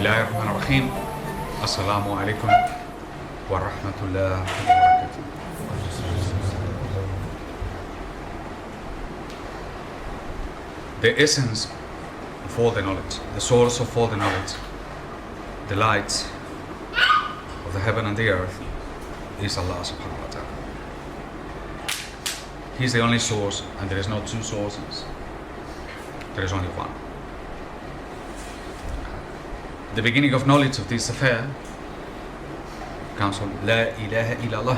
Bismillahirrahmanirrahim. Assalamu alaikum wa rahmatullahi wa barakatuh. The essence of all the knowledge, the source of all the knowledge, the light of the heaven and the earth is Allah subhanahu wa ta'ala. He is the only source, and there is no two sources. There is only one. The beginning of knowledge of this affair comes from La ilaha illallah,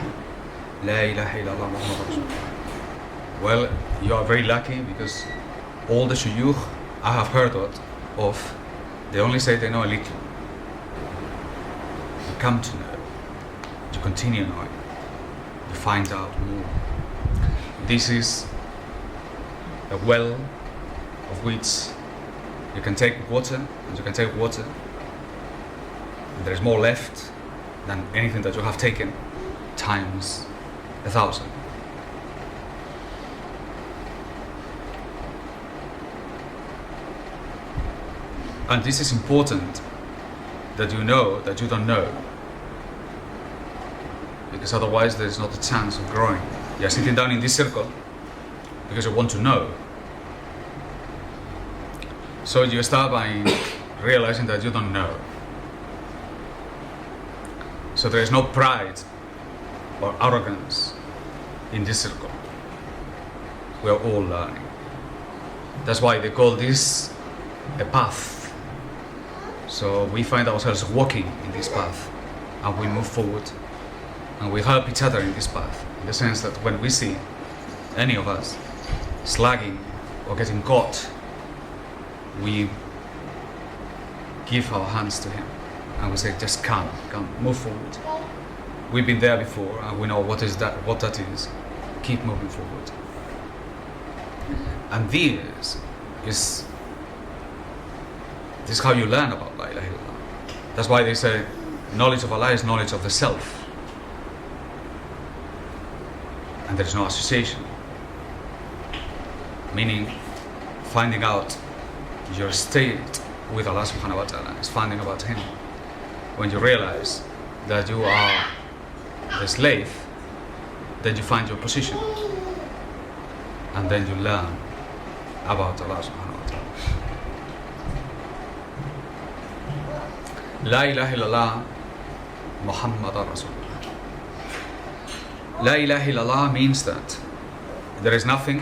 La ilaha illallah Muhammad Rasulullah. Well, you are very lucky, because all the shuyukhs I have heard of, they only say they know a little. You come to know, you continue knowing, you find out more. This is a well of which you can take water, and you can take water, and there is more left than anything that you have taken times 1,000. And this is important, that you know that you don't know, because otherwise there is not a chance of growing. You are sitting down in this circle because you want to know. So you start by realizing that you don't know. So there is no pride or arrogance in this circle. We are all learning. That's why they call this a path. So we find ourselves walking in this path, and we move forward, and we help each other in this path, in the sense that when we see any of us slagging or getting caught, we give our hands to him and we say, just come, move forward. We've been there before, and we know what that is. Keep moving forward. And this is how you learn about La ilaha illallah. That's why they say knowledge of Allah is knowledge of the self, and there is no association. Meaning, finding out your state with Allah subhanahu wa ta'ala is finding about Him. When you realize that you are the slave, then you find your position, and then you learn about Allah subhanahu wa ta'ala. La ilaha illallah Muhammad Rasulullah. La ilaha illallah means that there is nothing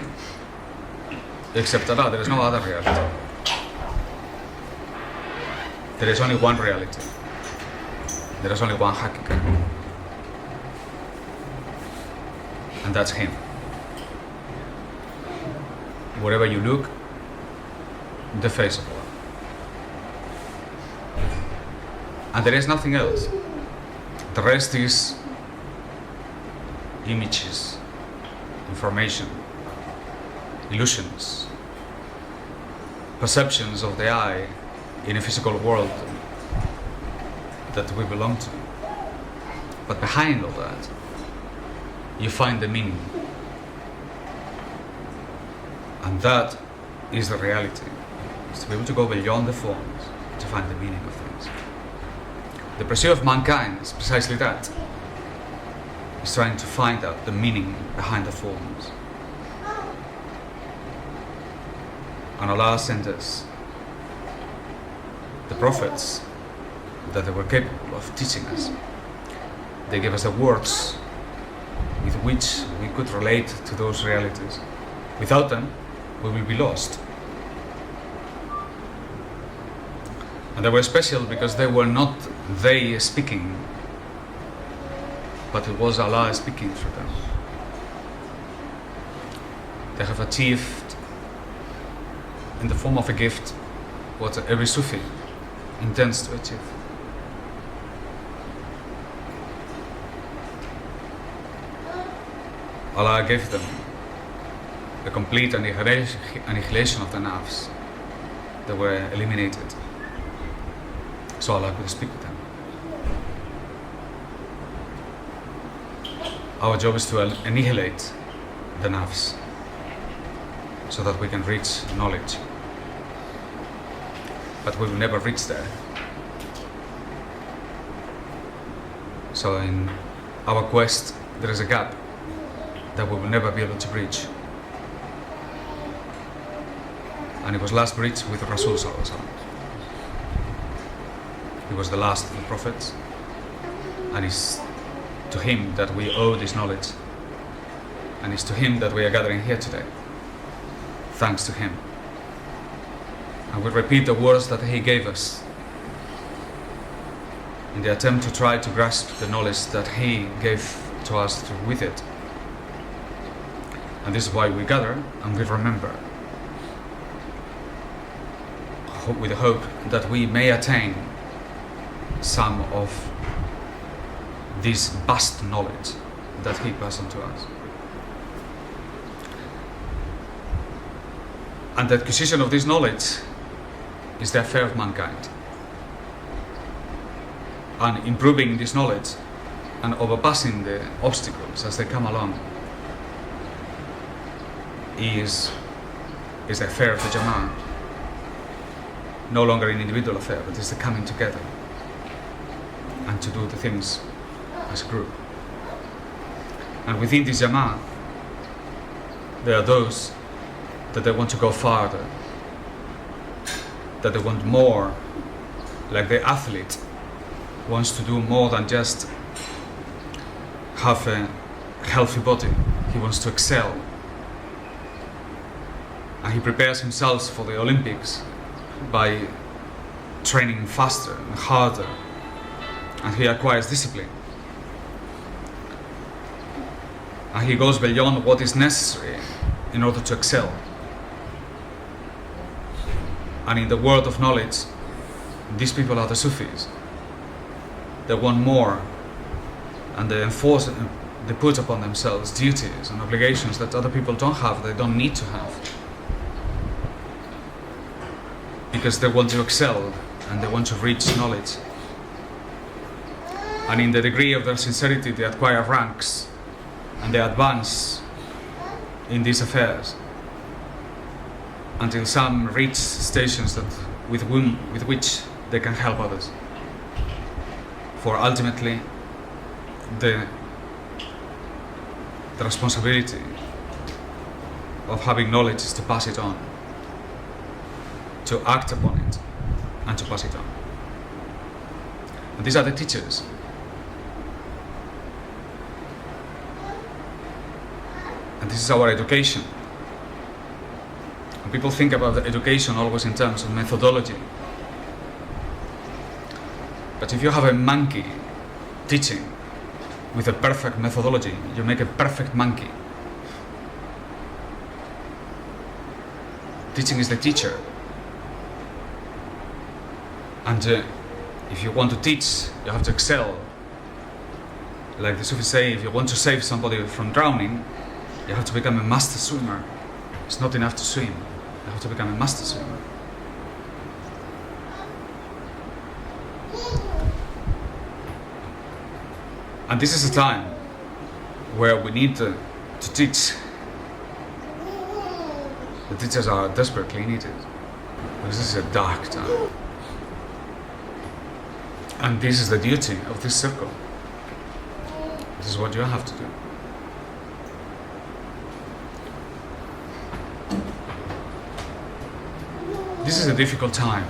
except Allah. There is no other reality. There is only one reality. There is only one haqiqah. And that's Him. Wherever you look, the face of Allah. And there is nothing else. The rest is images, information, illusions, perceptions of the eye in a physical world that we belong to. But behind all that, you find the meaning. And that is the reality. Is to be able to go beyond the forms to find the meaning of things. The pursuit of mankind is precisely that. It's trying to find out the meaning behind the forms. And Allah sent us the prophets that they were capable of teaching us. They gave us the words with which we could relate to those realities. Without them, we will be lost. And they were special because they were not they speaking, but it was Allah speaking through them. They have achieved, in the form of a gift, what every Sufi intends to achieve. Allah gave them the complete annihilation of the nafs. They were eliminated, so Allah could speak with them. Our job is to annihilate the nafs so that we can reach knowledge. But we will never reach there So in our quest, there is a gap that we will never be able to bridge. And it was last bridged with Rasul Sallallahu Alaihi Wasallam. He was the last of the prophets, and it's to him that we owe this knowledge, and it's to him that we are gathering here today. Thanks to him. And we repeat the words that he gave us in the attempt to try to grasp the knowledge that he gave to us with it. And this is why we gather and we remember, with the hope that we may attain some of this vast knowledge that he passed on to us. And the acquisition of this knowledge is the affair of mankind. And improving this knowledge and overpassing the obstacles as they come along is the affair of the Jama'ah. No longer an individual affair, but it's the coming together and to do the things as a group. And within this Jama'ah, there are those that they want to go farther, that they want more, like the athlete wants to do more than just have a healthy body. He wants to excel. And he prepares himself for the Olympics by training faster and harder, and he acquires discipline. And he goes beyond what is necessary in order to excel. And in the world of knowledge, these people are the Sufis. They want more, and they put upon themselves duties and obligations that other people don't have, they don't need to have. Because they want to excel and they want to reach knowledge. And in the degree of their sincerity, they acquire ranks and they advance in these affairs until some reach stations with which they can help others. For ultimately, the responsibility of having knowledge is to pass it on, to act upon it, and to pass it on. And these are the teachers. And this is our education. And people think about the education always in terms of methodology. But if you have a monkey teaching with a perfect methodology, you make a perfect monkey. Teaching is the teacher. And if you want to teach, you have to excel. Like the Sufis say, if you want to save somebody from drowning, you have to become a master swimmer. It's not enough to swim. You have to become a master swimmer. And this is a time where we need to teach. The teachers are desperately needed, because this is a dark time. And this is the duty of this circle. This is what you have to do. This is a difficult time,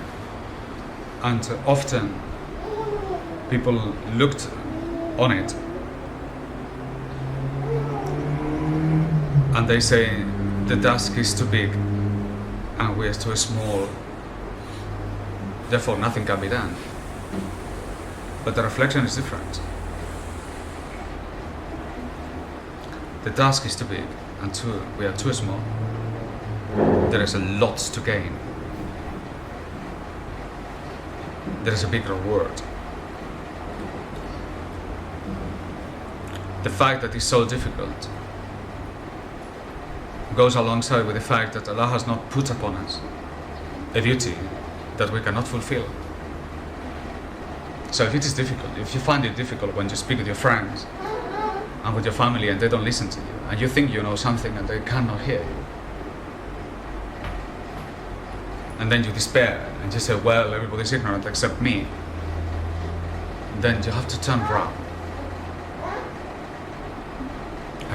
and often people looked on it and they say the task is too big and we are too small, therefore nothing can be done. But the reflection is different. The task is too big and we are too small. There is a lot to gain. There is a big reward. The fact that it's so difficult goes alongside with the fact that Allah has not put upon us a duty that we cannot fulfill. So if it is difficult, if you find it difficult when you speak with your friends and with your family and they don't listen to you, and you think you know something and they cannot hear you, and then you despair and you say, well, everybody's ignorant except me, then you have to turn around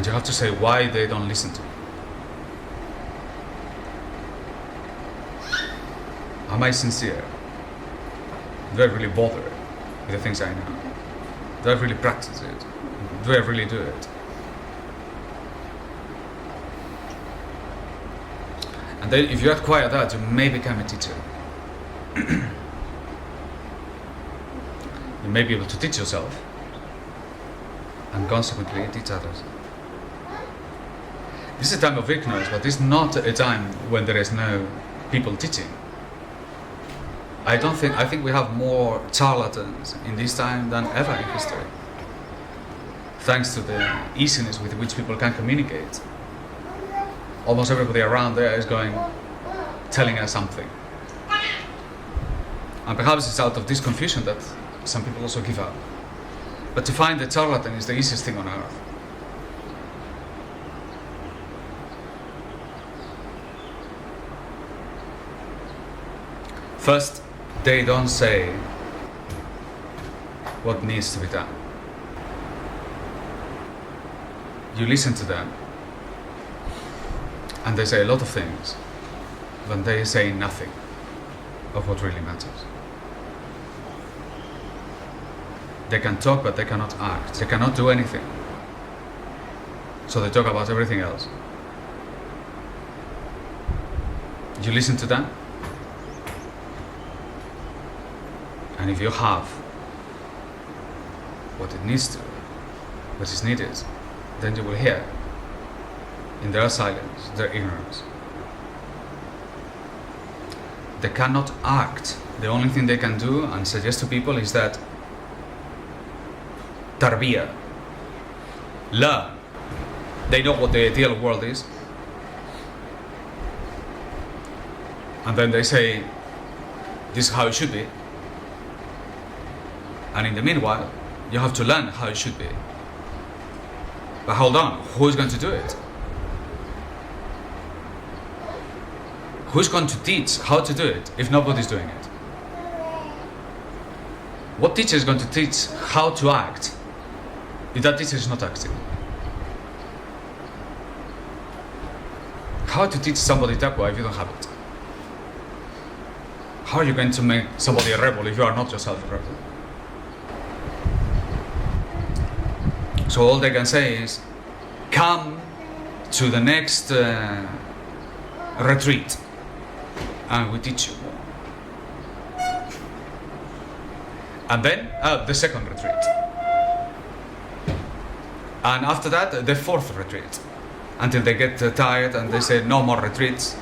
And you have to say why they don't listen to you. Am I sincere? Do I really bother with the things I know? Do I really practice it? Do I really do it? And then if you acquire that, you may become a teacher. You may be able to teach yourself and consequently teach others. This is a time of ignorance, but this is not a time when there is no people teaching. I think we have more charlatans in this time than ever in history. Thanks to the easiness with which people can communicate. Almost everybody around there is telling us something. And perhaps it's out of this confusion that some people also give up. But to find the charlatan is the easiest thing on earth. First, they don't say what needs to be done. You listen to them, and they say a lot of things, but they say nothing of what really matters. They can talk, but they cannot act. They cannot do anything. So they talk about everything else. You listen to them, and if you have what it needs to, what is needed, then you will hear in their silence, their ignorance. They cannot act. The only thing they can do and suggest to people is that tarbiyah, learn. They know what the ideal world is. And then they say, this is how it should be. And in the meanwhile, you have to learn how it should be. But hold on, who's going to do it? Who's going to teach how to do it if nobody's doing it? What teacher is going to teach how to act if that teacher is not acting? How to teach somebody taqwa if you don't have it? How are you going to make somebody a rebel if you are not yourself a rebel? So all they can say is, come to the next retreat and we teach you. And then the second retreat. And after that, the fourth retreat. Until they get tired and they say, no more retreats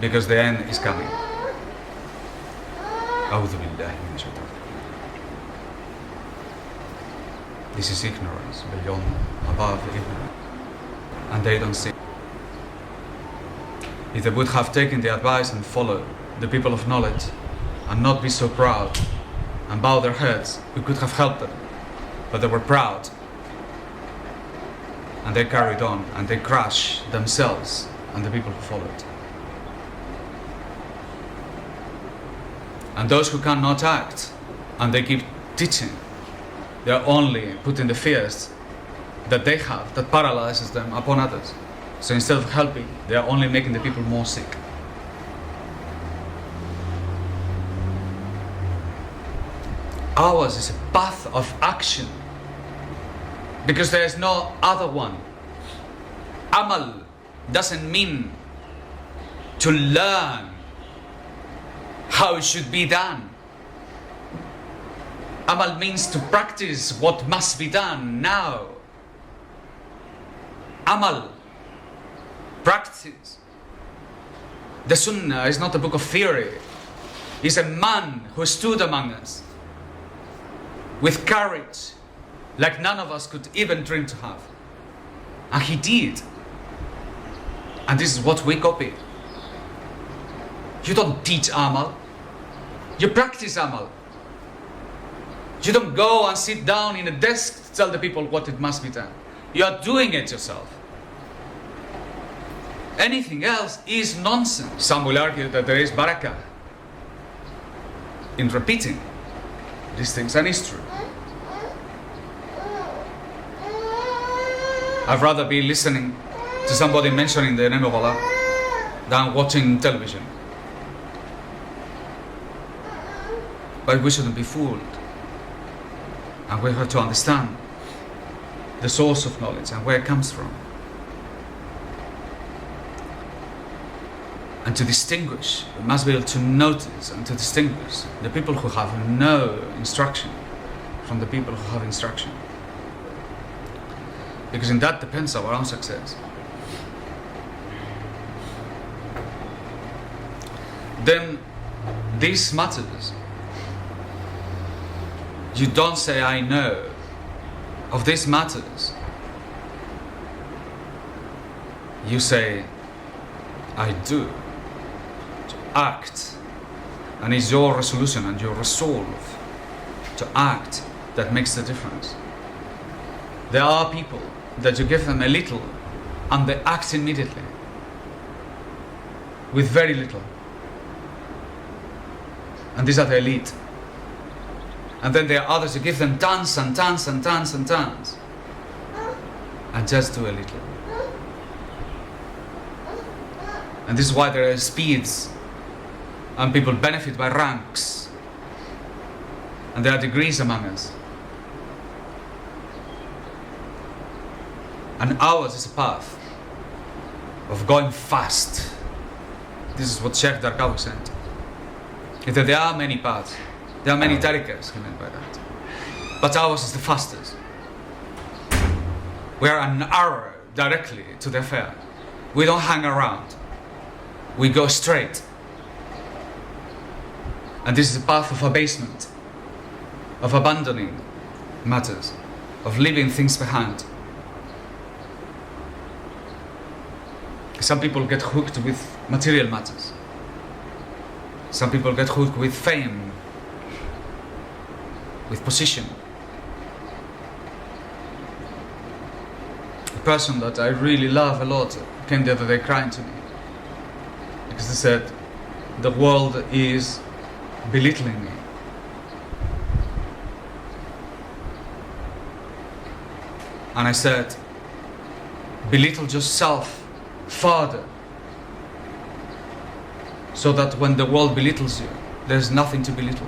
because the end is coming. A'udhu billahi min shaitan. This is ignorance, beyond, above ignorance. And they don't see. If they would have taken the advice and followed the people of knowledge and not be so proud and bow their heads, we could have helped them. But they were proud. And they carried on and they crushed themselves and the people who followed. And those who cannot act and they keep teaching, they are only putting the fears that they have that paralyzes them upon others. So instead of helping, they are only making the people more sick. Ours is a path of action because there is no other one. Amal doesn't mean to learn how it should be done. Amal means to practice what must be done now. Amal, practice. The Sunnah is not a book of theory. It's a man who stood among us with courage like none of us could even dream to have. And he did. And this is what we copy. You don't teach Amal. You practice Amal. You don't go and sit down in a desk to tell the people what it must be done. You are doing it yourself. Anything else is nonsense. Some will argue that there is barakah in repeating these things, and it's true. I'd rather be listening to somebody mentioning the name of Allah than watching television. But we shouldn't be fooled. And we have to understand the source of knowledge and where it comes from. And to distinguish, we must be able to notice and to distinguish the people who have no instruction from the people who have instruction. Because in that depends our own success. Then these matters, you don't say I know of these matters. You say I do. To act. And it's your resolution and your resolve to act that makes the difference. There are people that you give them a little and they act immediately with very little. And these are the elite. And then there are others, you give them tons and tons and tons and tons and just do a little. And this is why there are speeds and people benefit by ranks and there are degrees among us. And ours is a path of going fast. This is what Sheikh Darkawi said. That there are many paths, there are many tariqas, he meant by that. But ours is the fastest. We are an arrow directly to the affair. We don't hang around. We go straight. And this is a path of abasement, of abandoning matters, of leaving things behind. Some people get hooked with material matters. Some people get hooked with fame, with position. A person that I really love a lot came the other day crying to me because they said, the world is belittling me. And I said, belittle yourself further, so that when the world belittles you, there's nothing to belittle.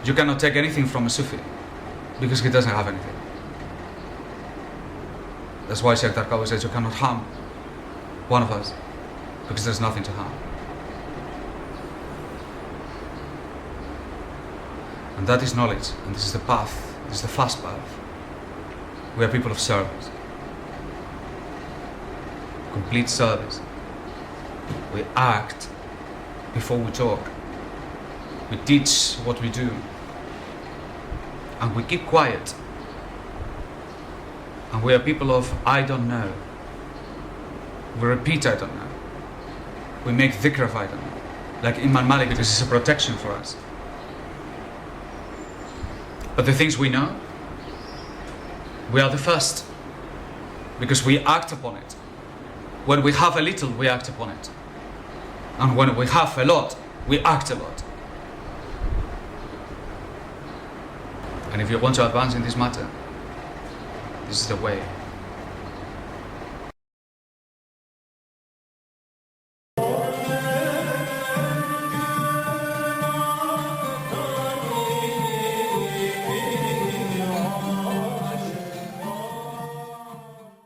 You cannot take anything from a Sufi because he doesn't have anything. That's why Sheikh Darkawi says you cannot harm one of us because there's nothing to harm. And that is knowledge, and this is the path, this is the fast path. We are people of service. Complete service. We act before we talk. We teach what we do. And we keep quiet. And we are people of I don't know. We repeat I don't know. We make dhikr of I don't know. Like Imam Malik, this is a protection for us. But the things we know, we are the first. Because we act upon it. When we have a little, we act upon it. And when we have a lot, we act a lot. And if you want to advance in this matter, this is the way.